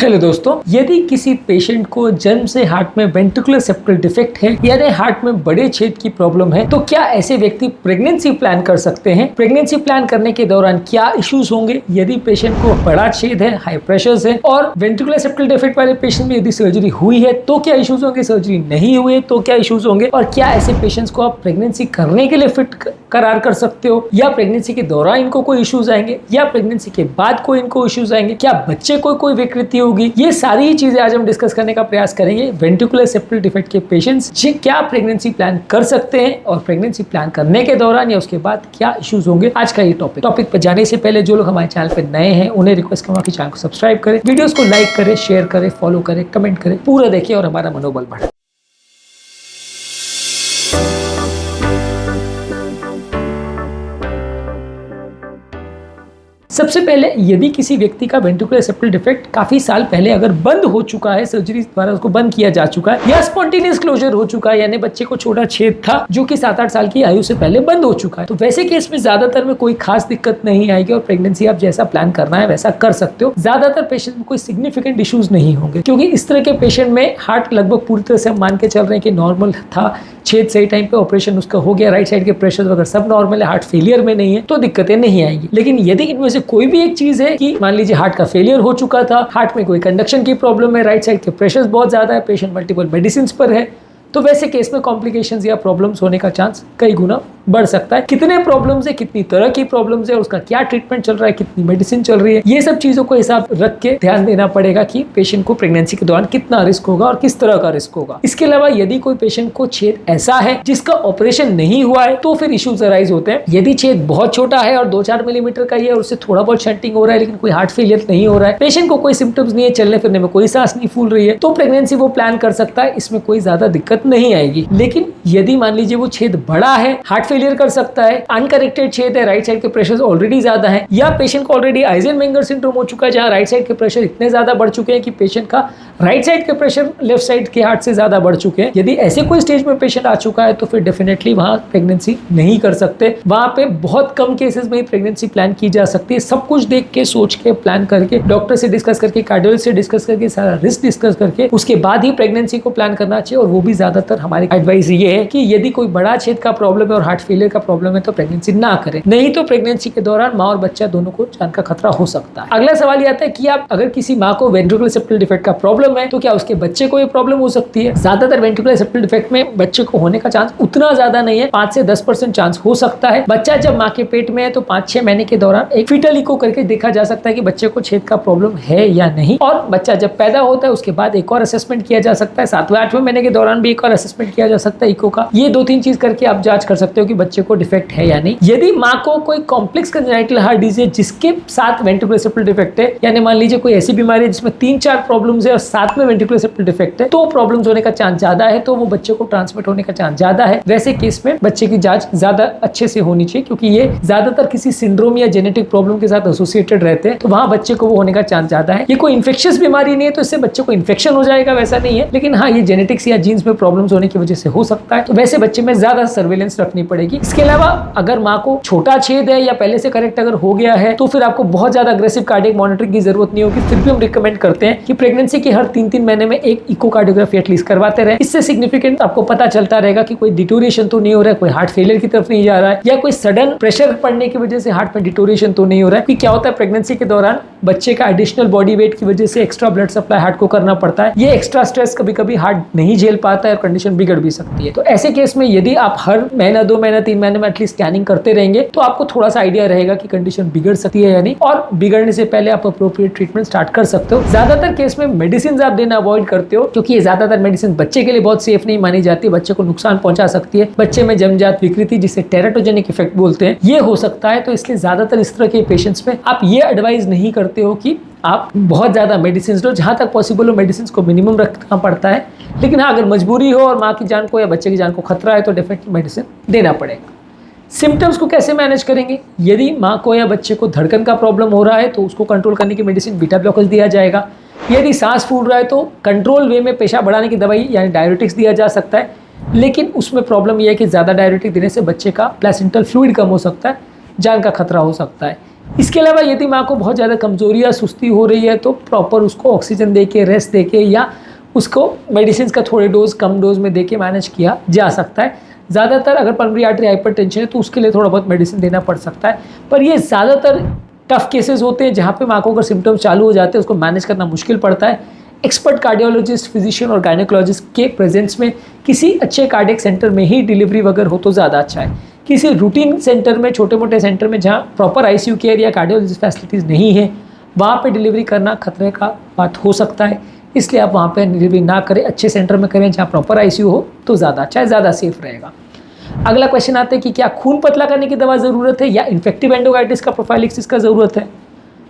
Hello दोस्तों, यदि किसी पेशेंट को जन्म से हार्ट में वेंट्रिकुलर सेप्टल डिफेक्ट है यानी हार्ट में बड़े छेद की प्रॉब्लम है, तो क्या ऐसे व्यक्ति प्रेगनेंसी प्लान कर सकते हैं? प्रेगनेंसी प्लान करने के दौरान क्या इश्यूज होंगे? यदि पेशेंट को बड़ा छेद है, हाई प्रेशर है और वेंट्रिकुलर सेप्टल डिफेक्ट वाले पेशेंट में यदि सर्जरी हुई है तो क्या इश्यूज होंगे? सर्जरी नहीं हुई है तो क्या इश्यूज होंगे? और क्या ऐसे पेशेंट्स को आप प्रेगनेंसी करने के लिए फिट करार कर सकते हो, या प्रेगनेंसी के दौरान इनको कोई इश्यूज आएंगे, या प्रेगनेंसी के बाद कोई इनको इश्यूज आएंगे? क्या बच्चे को कोई विकृति होगी? ये सारी ही चीजें आज हम डिस्कस करने का प्रयास करेंगे। वेंट्रिकुलर सेप्टल डिफेक्ट के पेशेंट्स क्या प्रेगनेंसी प्लान कर सकते हैं और प्रेगनेंसी प्लान करने के दौरान या उसके बाद क्या इश्यूज होंगे, आज का ये टॉपिक पर जाने से पहले जो लोग हमारे चैनल पे नए हैं उन्हें रिक्वेस्ट करूंगा कि चैनल को सब्सक्राइब करें, वीडियोस को लाइक करें, शेयर करें, फॉलो करें, कमेंट करें, पूरा देखिए और हमारा मनोबल बढ़े। सबसे पहले यदि किसी व्यक्ति का वेंट्रिकुलर सेप्टल डिफेक्ट काफी साल पहले अगर बंद हो चुका है, सर्जरी द्वारा उसको बंद किया जा चुका है, या स्पॉन्टेनियस क्लोजर हो चुका है यानी बच्चे को छोटा छेद था जो कि 7-8 साल की आयु से पहले बंद हो चुका है, तो वैसे केस में ज्यादातर में कोई खास दिक्कत नहीं आएगी और प्रेगनेंसी आप जैसा प्लान करना है वैसा कर सकते हो। ज्यादातर पेशेंट में कोई सिग्निफिकेंट इश्यूज नहीं होंगे क्योंकि इस तरह के पेशेंट में हार्ट लगभग पूरी तरह से हम मान के चल रहे हैं कि नॉर्मल था, छेद सही टाइम पे ऑपरेशन उसका हो गया, राइट साइड के प्रेशर वगैरह सब नॉर्मल है, हार्ट फेलियर में नहीं है, तो दिक्कतें नहीं आएंगी। लेकिन यदि इनमें से कोई भी एक चीज है कि मान लीजिए हार्ट का फेलियर हो चुका था, हार्ट में कोई कंडक्शन की प्रॉब्लम है, राइट साइड के प्रेशर बहुत ज्यादा है, पेशेंट मल्टीपल मेडिसिन पर है, तो वैसे केस में कॉम्प्लिकेशंस या प्रॉब्लम्स होने का चांस कई गुना बढ़ सकता है। कितने प्रॉब्लम्स है, कितनी तरह की प्रॉब्लम्स है, उसका क्या ट्रीटमेंट चल रहा है, कितनी मेडिसिन चल रही है, ये सब चीजों को हिसाब रख के ध्यान देना पड़ेगा कि पेशेंट को प्रेगनेंसी के दौरान कितना रिस्क होगा और किस तरह का रिस्क होगा। इसके अलावा यदि कोई पेशेंट को छेद ऐसा है जिसका ऑपरेशन नहीं हुआ है तो फिर इश्यूज अराइज होते हैं। यदि छेद बहुत छोटा है और 2-4 मिलीमीटर का ही है और उससे थोड़ा बहुत शंटिंग हो रहा है लेकिन कोई हार्ट फेलियर नहीं हो रहा है, पेशेंट को कोई सिम्टम्स नहीं है, चलने फिरने में कोई सांस नहीं फूल रही है, तो प्रेगनेंसी वो प्लान कर सकता है, इसमें कोई ज्यादा दिक्कत नहीं आएगी। लेकिन यदि मान लीजिए वो छेद बड़ा है, हार्ट फेलियर कर सकता है, अनकरेक्टेड छेद है, राइट साइड के प्रेशर ऑलरेडी ज्यादा है, या पेशेंट को ऑलरेडी आइजनमेंगर सिंड्रोम हो चुका है जहां राइट साइड के प्रेशर इतने ज्यादा बढ़ चुके हैं कि पेशेंट का राइट साइड के प्रेशर लेफ्ट साइड के हार्ट से ज्यादा बढ़ चुके हैं, यदि ऐसे कोई स्टेज में पेशेंट आ चुका है तो फिर डेफिनेटली वहां प्रेगनेंसी नहीं कर सकते। वहां पे बहुत कम केसेस में ही प्रेगनेंसी प्लान की जा सकती है। सब कुछ देख के, सोच के, प्लान करके, डॉक्टर से डिस्कस करके, कार्डियोलॉजिस्ट से डिस्कस करके, सारा रिस्क डिस्कस करके उसके बाद ही प्रेगनेंसी को प्लान करना चाहिए। और वो भी ज्यादातर हमारी एडवाइस ये है कि यदि कोई बड़ा छेद का प्रॉब्लम है और हार्ट फेलियर का प्रॉब्लम है तो प्रेगनेंसी ना करें, नहीं तो प्रेगनेंसी के दौरान माँ और बच्चा दोनों को जान का खतरा हो सकता है। अगला सवाल ये आता है कि आप अगर किसी माँ को वेंट्रिकुलर सेप्टल डिफेक्ट का प्रॉब्लम है तो क्या उसके बच्चे को ये प्रॉब्लम हो सकती है? ज्यादातर वेंट्रिकुलर सेप्टल डिफेक्ट में बच्चे को होने का चांस उतना ज्यादा नहीं है, 5 से 10% चांस हो सकता है। बच्चा जब माँ के पेट में है तो 5-6 महीने के दौरान एक फीटल इको करके देखा जा सकता है कि बच्चे को छेद का प्रॉब्लम है या नहीं, और बच्चा जब पैदा होता है उसके बाद एक और असेसमेंट किया जा सकता है, 7वें-8वें महीने के दौरान भी एक और असेसमेंट किया जा सकता है इको का। ये 2-3 चीज करके आप जांच कर सकते हो कि बच्चे को डिफेक्ट है या नहीं। यदि माँ को कोई कॉम्प्लेक्स कंजेनिटल हार्ट डिजीज जिसके साथ वेंट्रिकुलर सेप्टल डिफेक्ट है, यानी मान लीजिए कोई ऐसी बीमारी है जिसमें 3-4 प्रॉब्लम्स है और साथ में वेंट्रिकुलर सेप्टल डिफेक्ट है, तो प्रॉब्लम्स होने का चांस ज्यादा है, तो वो बच्चे को ट्रांसमिट होने का चांस ज्यादा है। वैसे केस में बच्चे की जांच ज्यादा अच्छे से होनी चाहिए क्योंकि ये ज्यादातर किसी सिंड्रोम या जेनेटिक प्रॉब्लम के साथ एसोसिएटेड रहते हैं, तो वहां बच्चे को वो होने का चांस ज्यादा है। ये कोई इन्फेक्शियस बीमारी नहीं है तो इससे बच्चे को इन्फेक्शन हो जाएगा, वैसा नहीं है, लेकिन हाँ ये जेनेटिक्स या जीन्स में प्रॉब्लम्स होने की वजह से हो सकता है, तो वैसे बच्चे में ज्यादा सर्वेलेंस रखनी पड़ेगी। इसके अलावा अगर माँ को छोटा छेद है या पहले से करेक्ट अगर हो गया है तो फिर आपको बहुत ज्यादा अग्रेसिव कार्डियक मॉनिटरिंग की जरूरत नहीं होगी। फिर भी हम रिकमेंड करते हैं कि प्रेगनेंसी के हर 3-3 महीने में एक इकोकार्डियोग्राफी एटलीस्ट करवाते रहे। इससे सिग्निफिकेंट आपको पता चलता रहेगा कि कोई डिटोरिएशन तो नहीं हो रहा है, कोई हार्ट फेलियर की तरफ नहीं जा रहा है, या कोई सडन प्रेशर पड़ने की वजह से हार्ट में डिटोरिएशन तो नहीं हो रहा है। क्या होता है प्रेगनेंसी के दौरान बच्चे का एडिशनल बॉडी वेट की वजह से एक्स्ट्रा ब्लड सप्लाई हार्ट को करना पड़ता है, ये एक्स्ट्रा स्ट्रेस कभी कभी हार्ट नहीं झेल पाता है और कंडीशन बिगड़ भी सकती है। तो ऐसे केस में यदि आप हर महीना, 2 महीना, 3 महीने में एटलीस्ट स्कैनिंग करते रहेंगे तो आपको थोड़ा सा आइडिया रहेगा कि कंडीशन बिगड़ सकती है या नहीं, और बिगड़ने से पहले आप अप्रोप्रिएट ट्रीटमेंट स्टार्ट कर सकते हो। ज्यादातर केस में मेडिसिन आप देना अवॉइड करते हो क्योंकि ये ज्यादातर मेडिसिन बच्चे के लिए बहुत सेफ नहीं मानी जाती, बच्चे को नुकसान पहुंचा सकती है, बच्चे में जन्मजात विकृति जिसे टेराटोजेनिक इफेक्ट बोलते हैं ये हो सकता है। तो इसलिए ज्यादातर इस तरह के पेशेंट्स में आप ये एडवाइस नहीं करते हो कि आप बहुत ज्यादा मेडिसिन लो, जहां तक पॉसिबल हो मेडिसिन को मिनिमम रखना पड़ता है। लेकिन हाँ अगर मजबूरी हो और माँ की जान को या बच्चे की जान को खतरा है तो डेफिनेटली मेडिसिन देना पड़ेगा। सिम्टम्स को कैसे मैनेज करेंगे? यदि माँ को या बच्चे को धड़कन का प्रॉब्लम हो रहा है तो उसको कंट्रोल करने की मेडिसिन बीटा ब्लॉकर्स दिया जाएगा। यदि सांस फूल रहा है तो कंट्रोल वे में पेशाब बढ़ाने की दवाई यानी डायरेटिक्स दिया जा सकता है, लेकिन उसमें प्रॉब्लम यह है कि ज़्यादा डायरेटिक देने से बच्चे का प्लेसेंटल फ्लूइड कम हो सकता है, जान का खतरा हो सकता है। इसके अलावा यदि माँ को बहुत ज़्यादा कमजोरी या सुस्ती हो रही है तो प्रॉपर उसको ऑक्सीजन दे के, रेस्ट दे के, या उसको मेडिसिन का थोड़े डोज कम डोज में दे के मैनेज किया जा सकता है। ज़्यादातर अगर पल्मोनरी आर्टरी हाइपरटेंशन है तो उसके लिए थोड़ा बहुत मेडिसिन देना पड़ सकता है, पर ये ज़्यादातर टफ केसेस होते हैं जहाँ पे माँ को अगर सिम्टम्स चालू हो जाते हैं उसको मैनेज करना मुश्किल पड़ता है। एक्सपर्ट कार्डियोलॉजिस्ट, फिजिशियन और गायनेकोलॉजिस्ट के प्रेजेंस में किसी अच्छे कार्डियक सेंटर में ही डिलीवरी वगैरह हो तो ज़्यादा अच्छा है। किसी रूटीन सेंटर में, छोटे मोटे सेंटर में जहाँ प्रॉपर आईसीयू केयर या कार्डियोलॉजिस्ट फैसिलिटीज़ नहीं है, वहाँ पे डिलीवरी करना खतरे का बात हो सकता है। इसलिए आप वहाँ पे डिलीवरी ना करें, अच्छे सेंटर में करें जहाँ प्रॉपर आईसीयू हो तो ज़्यादा अच्छा है, ज़्यादा सेफ रहेगा। अगला क्वेश्चन आता है कि क्या खून पतला करने की दवा ज़रूरत है या इन्फेक्टिव एंडोकार्डिटिस का प्रोफाइलिक्सिस का ज़रूरत है।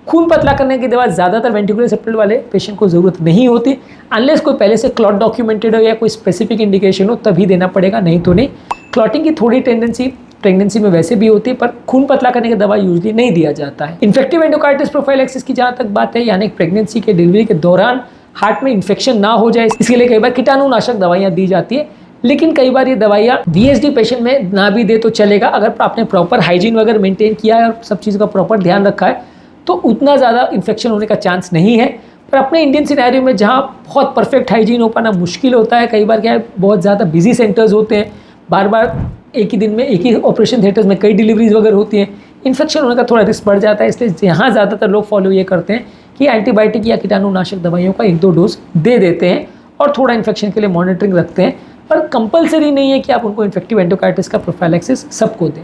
खून पतला करने की दवा ज़्यादातर वेंट्रिकुलर सेप्टल वाले पेशेंट को ज़रूरत नहीं होती, अनलेस कोई पहले से क्लॉट डॉक्यूमेंटेड हो या कोई स्पेसिफिक इंडिकेशन हो तभी देना पड़ेगा, नहीं तो नहीं। क्लॉटिंग की थोड़ी टेंडेंसी प्रेगनेंसी में वैसे भी होती है, पर खून पतला करने की दवा यूजली नहीं दिया जाता है। इन्फेक्टिव एंडोकार्डिटिस प्रोफाइलैक्सिस की जहाँ तक बात है, यानी प्रेगनेंसी के डिलीवरी के दौरान हार्ट में इन्फेक्शन ना हो जाए, इसके लिए कई बार कीटाणुनाशक दवाइयाँ दी जाती है, लेकिन कई बार ये दवाइयाँ VSD पेशेंट में ना भी दे तो चलेगा। अगर आपने प्रॉपर हाइजीन वगैरह मेंटेन किया है और सब चीज़ का प्रॉपर ध्यान रखा है तो उतना ज़्यादा इन्फेक्शन होने का चांस नहीं है। पर अपने इंडियन सिनेरियो में जहाँ बहुत परफेक्ट हाइजीन हो पाना मुश्किल होता है, कई बार क्या है बहुत ज़्यादा बिजी सेंटर्स होते हैं, बार बार एक ही दिन में एक ही ऑपरेशन थिएटर्स में कई डिलीवरीज वगैरह होती हैं, इन्फेक्शन होने का थोड़ा रिस्क बढ़ जाता है। इसलिए यहाँ ज़्यादातर लोग फॉलो ये करते हैं कि एंटीबायोटिक या कीटाणुनाशक दवाइयों का 1-2 डोज दे देते हैं और थोड़ा इन्फेक्शन के लिए मॉनिटरिंग रखते हैं, पर कंपलसरी नहीं है कि आप उनको इन्फेक्टिव एंडोकार्डिटिस का प्रोफाइलैक्सिस सबको दें।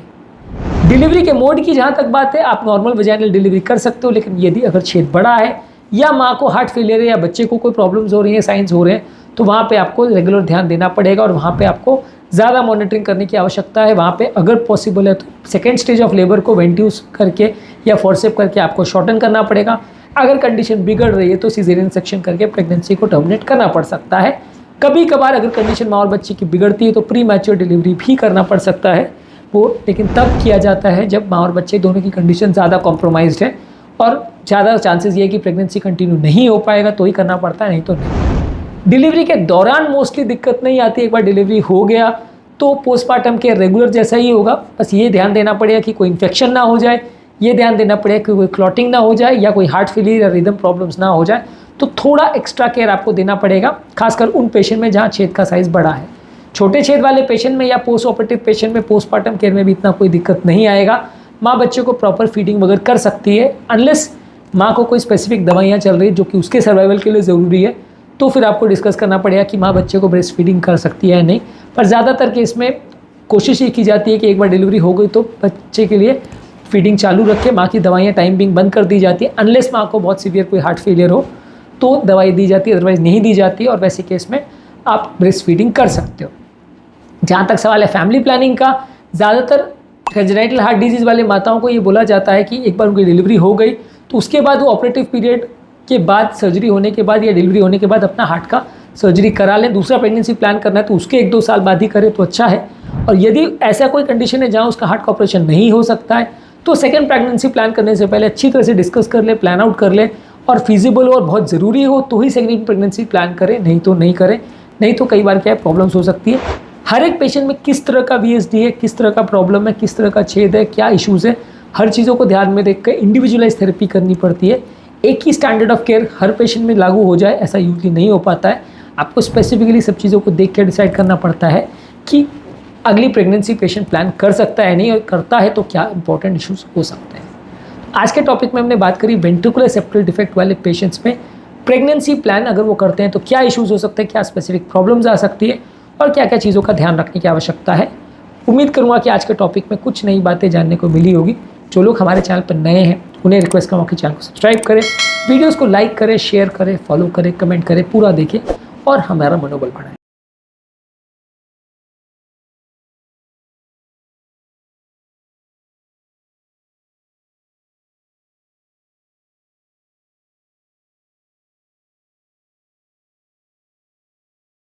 डिलीवरी के मोड की जहाँ तक बात है, आप नॉर्मल वजाइनल डिलीवरी कर सकते हो, लेकिन यदि अगर छेद बड़ा है या माँ को हार्ट फेलियर है या बच्चे को कोई प्रॉब्लम्स हो रही हैं, साइंस हो रहे हैं, तो वहाँ पे आपको रेगुलर ध्यान देना पड़ेगा और वहाँ पे आपको ज़्यादा मॉनिटरिंग करने की आवश्यकता है। वहाँ पे अगर पॉसिबल है तो सेकेंड स्टेज ऑफ लेबर को वेंट्यूस करके या फोर्सेप करके आपको शॉर्टन करना पड़ेगा। अगर कंडीशन बिगड़ रही है तो सीजेरियन सेक्शन करके प्रेगनेंसी को टर्मिनेट करना पड़ सकता है। कभी कभार अगर कंडीशन माँ और बच्चे की बिगड़ती है तो प्री मैच्योर डिलीवरी भी करना पड़ सकता है वो, लेकिन तब किया जाता है जब माँ और बच्चे दोनों की कंडीशन ज़्यादा कॉम्प्रोमाइज्ड है और ज़्यादा चांसेस ये है कि प्रेगनेंसी कंटिन्यू नहीं हो पाएगा, तो ही करना पड़ता है, नहीं तो नहीं। डिलीवरी के दौरान मोस्टली दिक्कत नहीं आती, एक बार डिलीवरी हो गया तो पोस्टमार्टम केयर रेगुलर जैसा ही होगा। बस ये ध्यान देना पड़ेगा कि कोई इन्फेक्शन ना हो जाए, ये ध्यान देना पड़ेगा कि कोई क्लॉटिंग ना हो जाए या कोई हार्ट फेलियर या रिदम प्रॉब्लम्स ना हो जाए, तो थोड़ा एक्स्ट्रा केयर आपको देना पड़ेगा, खासकर उन पेशेंट में जहाँ छेद का साइज़ बड़ा है। छोटे छेद वाले पेशेंट में या पोस्ट ऑपरेटिव पेशेंट में पोस्टमार्टम केयर में भी इतना कोई दिक्कत नहीं आएगा। माँ बच्चे को प्रॉपर फीडिंग वगैरह कर सकती है, अनलेस माँ को कोई स्पेसिफिक दवाइयाँ चल रही है जो कि उसके सर्वाइवल के लिए ज़रूरी है, तो फिर आपको डिस्कस करना पड़ेगा कि माँ बच्चे को ब्रेस्ट फीडिंग कर सकती है या नहीं। पर ज़्यादातर केस में कोशिश ये की जाती है कि एक बार डिलीवरी हो गई तो बच्चे के लिए फीडिंग चालू रखें, माँ की दवाइयाँ टाइम बिंग बंद कर दी जाती है, अनलेस माँ को बहुत सीवियर कोई हार्ट फेलियर हो तो दवाई दी जाती है, अदरवाइज़ नहीं दी जाती है, और वैसे केस में आप ब्रेस्ट फीडिंग कर सकते हो। जहाँ तक सवाल है फैमिली प्लानिंग का, ज़्यादातर कंजेनाइटल हार्ट डिजीज़ वाले माताओं को ये बोला जाता है कि एक बार उनकी डिलीवरी हो गई तो उसके बाद वो ऑपरेटिव पीरियड के बाद, सर्जरी होने के बाद या डिलीवरी होने के बाद अपना हार्ट का सर्जरी करा लें। दूसरा प्रेगनेंसी प्लान करना है तो उसके 1-2 साल बाद ही करें तो अच्छा है। और यदि ऐसा कोई कंडीशन है जहाँ उसका हार्ट का ऑपरेशन नहीं हो सकता है तो सेकेंड प्रेगनेंसी प्लान करने से पहले अच्छी तरह से डिस्कस कर ले, प्लान आउट कर ले, और फिजिबल और बहुत ज़रूरी हो तो ही सेकेंड प्रेगनेंसी प्लान करें, नहीं तो नहीं करें। नहीं तो कई बार क्या है प्रॉब्लम्स हो सकती है। हर एक पेशेंट में किस तरह का VSD है, किस तरह का प्रॉब्लम है, किस तरह का छेद है, क्या इश्यूज़ है, हर चीज़ों को ध्यान में देख कर इंडिविजुअलाइज थेरेपी करनी पड़ती है। एक ही स्टैंडर्ड ऑफ केयर हर पेशेंट में लागू हो जाए ऐसा यूजली नहीं हो पाता है। आपको स्पेसिफिकली सब चीज़ों को देख कर डिसाइड करना पड़ता है कि अगली प्रेगनेंसी पेशेंट प्लान कर सकता है नहीं, और करता है तो क्या इंपॉर्टेंट इश्यूज हो सकते हैं। आज के टॉपिक में हमने बात करी वेंट्रिकुलर सेप्टल डिफेक्ट वाले पेशेंट्स में प्रेगनेंसी प्लान अगर वो करते हैं तो क्या इश्यूज हो सकते हैं, क्या स्पेसिफिक प्रॉब्लम्स आ सकती है और क्या क्या चीज़ों का ध्यान रखने की आवश्यकता है। उम्मीद करूँगा कि आज के टॉपिक में कुछ नई बातें जानने को मिली होगी। जो लोग हमारे चैनल पर नए हैं उन्हें रिक्वेस्ट करूँगा कि चैनल को सब्सक्राइब करें, वीडियोज़ को लाइक करें, शेयर करें, फॉलो करें, कमेंट करें, पूरा देखें और हमारा मनोबल बढ़ाएं।